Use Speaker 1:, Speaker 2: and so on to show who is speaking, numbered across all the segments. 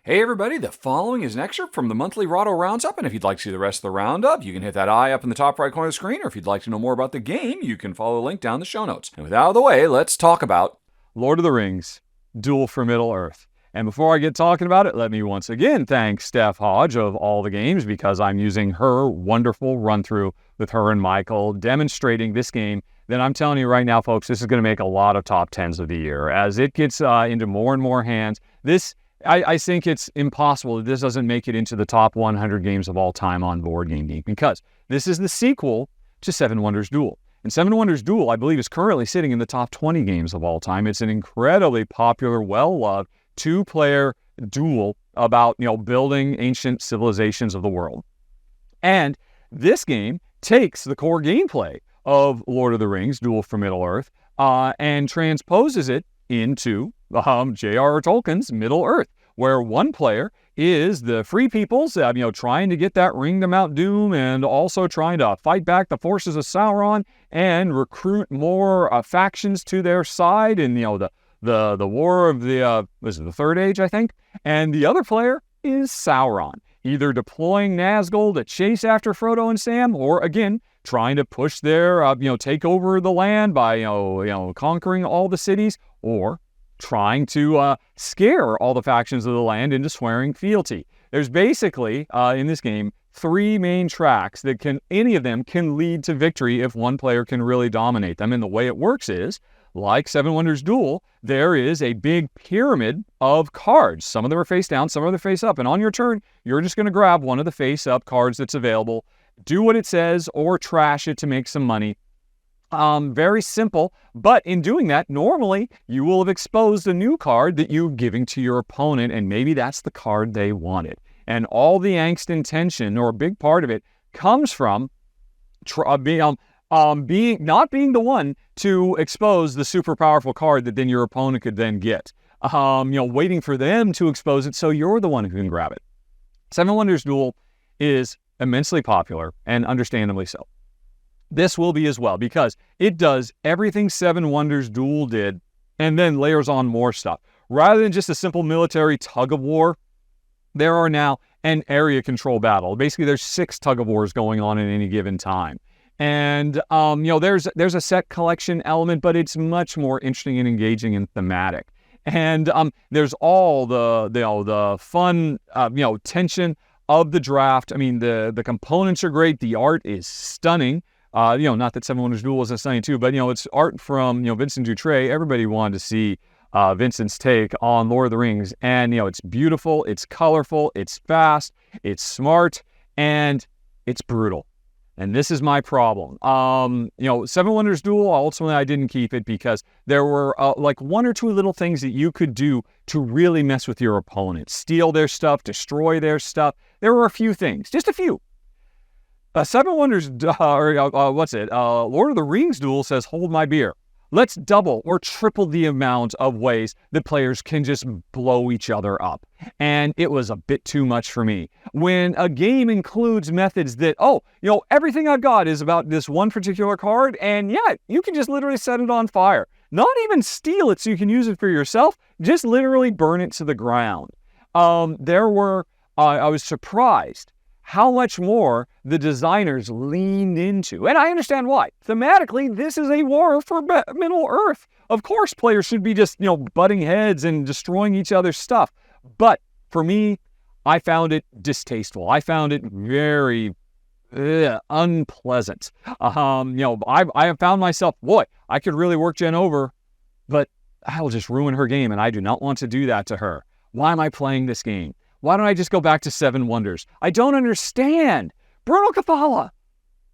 Speaker 1: Hey everybody, the following is an excerpt from the monthly Rahdo Roundup, and if you'd like to see the rest of the roundup, you can hit that eye up in the top right corner of the screen, or if you'd like to know more about the game, you can follow the link down in the show notes. And with that out of the way, let's talk about
Speaker 2: Lord of the Rings, Duel for Middle-earth. And before I get talking about it, let me once again thank Steph Hodge of All the Games, because I'm using her wonderful run-through with her and Michael demonstrating this game. Then I'm telling you right now, folks, this is going to make a lot of top 10s of the year. As it gets into more and more hands, I think it's impossible that this doesn't make it into the top 100 games of all time on Board Game Geek, because this is the sequel to Seven Wonders Duel. And Seven Wonders Duel, I believe, is currently sitting in the top 20 games of all time. It's an incredibly popular, well-loved, two-player duel about, building ancient civilizations of the world. And this game takes the core gameplay of Lord of the Rings, Duel for Middle-earth, and transposes it into J.R.R. Tolkien's Middle-earth, where one player is the free peoples, trying to get that ring to Mount Doom, and also trying to fight back the forces of Sauron and recruit more factions to their side in, the war of the Third Age, I think. And the other player is Sauron, either deploying Nazgul to chase after Frodo and Sam, or again, trying to push their, take over the land by, conquering all the cities, or trying to scare all the factions of the land into swearing fealty. There's basically, in this game, three main tracks that any of them can lead to victory if one player can really dominate them. And the way it works is, like Seven Wonders Duel, there is a big pyramid of cards. Some of them are face down, some of them are face up. And on your turn, you're just going to grab one of the face up cards that's available, do what it says, or trash it to make some money. Very simple, but in doing that, normally you will have exposed a new card that you're giving to your opponent, and maybe that's the card they wanted. And all the angst and tension, or a big part of it, comes from not being the one to expose the super powerful card that then your opponent could then get. Waiting for them to expose it so you're the one who can grab it. Seven Wonders Duel is immensely popular, and understandably so. This will be as well, because it does everything Seven Wonders Duel did, and then layers on more stuff. Rather than just a simple military tug-of-war, there are now an area control battle. Basically, there's 6 tug-of-wars going on at any given time. And, there's a set collection element, but it's much more interesting and engaging and thematic. And there's all the fun, tension of the draft. I mean, the components are great. The art is stunning. Not that Seven Wonders Duel is stunning too, but, it's art from, Vincent Dutrait. Everybody wanted to see Vincent's take on Lord of the Rings. And, it's beautiful, it's colorful, it's fast, it's smart, and it's brutal. And this is my problem. Seven Wonders Duel, ultimately I didn't keep it because there were like 1 or 2 little things that you could do to really mess with your opponent. Steal their stuff, destroy their stuff. There were a few things, just a few. Seven Wonders, Lord of the Rings Duel says, hold my beer. Let's double or triple the amount of ways that players can just blow each other up. And it was a bit too much for me. When a game includes methods that, everything I've got is about this one particular card, and yeah, you can just literally set it on fire. Not even steal it so you can use it for yourself, just literally burn it to the ground. I was surprised how much more the designers leaned into. And I understand why. Thematically, this is a war for Middle-earth. Of course, players should be just, butting heads and destroying each other's stuff. But for me, I found it distasteful. I found it very unpleasant. I have found myself, I could really work Jen over, but I'll just ruin her game, and I do not want to do that to her. Why am I playing this game? Why don't I just go back to Seven Wonders? I don't understand. Bruno Cathala,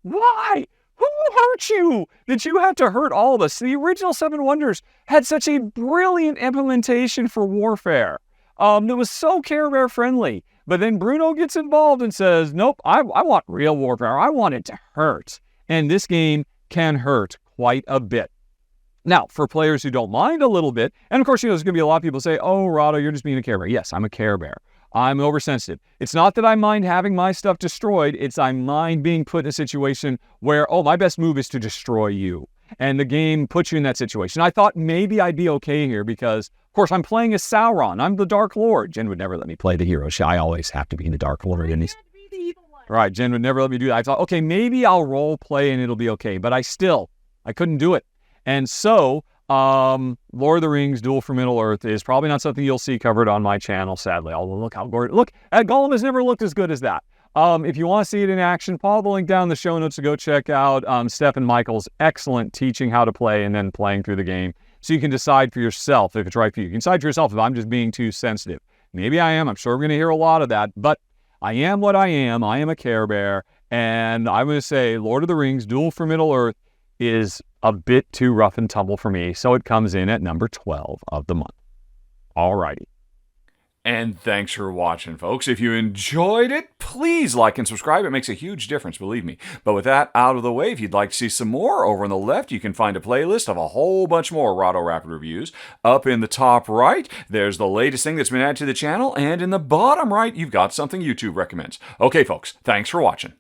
Speaker 2: why? Who hurt you that you had to hurt all of us? The original Seven Wonders had such a brilliant implementation for warfare. That was so Care Bear friendly. But then Bruno gets involved and says, nope, I want real warfare. I want it to hurt. And this game can hurt quite a bit. Now, for players who don't mind a little bit, and of course, there's going to be a lot of people say, oh, Rahdo, you're just being a Care Bear. Yes, I'm a Care Bear. I'm oversensitive. It's not that I mind having my stuff destroyed. It's I mind being put in a situation where, my best move is to destroy you. And the game puts you in that situation. I thought maybe I'd be okay here because, of course, I'm playing as Sauron. I'm the Dark Lord. Jen would never let me play the hero. I always have to be the Dark Lord. And he's
Speaker 3: the evil one.
Speaker 2: right. Jen would never let me do that. I thought, okay, maybe I'll role play and it'll be okay. But I couldn't do it. And so, Lord of the Rings, Duel for Middle-earth is probably not something you'll see covered on my channel, sadly. Although, look how gorgeous. Look, Gollum has never looked as good as that. If you want to see it in action, follow the link down in the show notes to go check out Steph and Michael's excellent teaching how to play and then playing through the game. So you can decide for yourself if it's right for you. You can decide for yourself if I'm just being too sensitive. Maybe I am. I'm sure we're going to hear a lot of that. But I am what I am. I am a Care Bear. And I'm going to say Lord of the Rings, Duel for Middle-earth is a bit too rough and tumble for me. So it comes in at number 12 of the month. All righty.
Speaker 1: And thanks for watching, folks. If you enjoyed it, please like and subscribe. It makes a huge difference, believe me. But with that out of the way, if you'd like to see some more, over on the left, you can find a playlist of a whole bunch more Rahdo Rapid reviews. Up in the top right, there's the latest thing that's been added to the channel. And in the bottom right, you've got something YouTube recommends. Okay, folks, thanks for watching.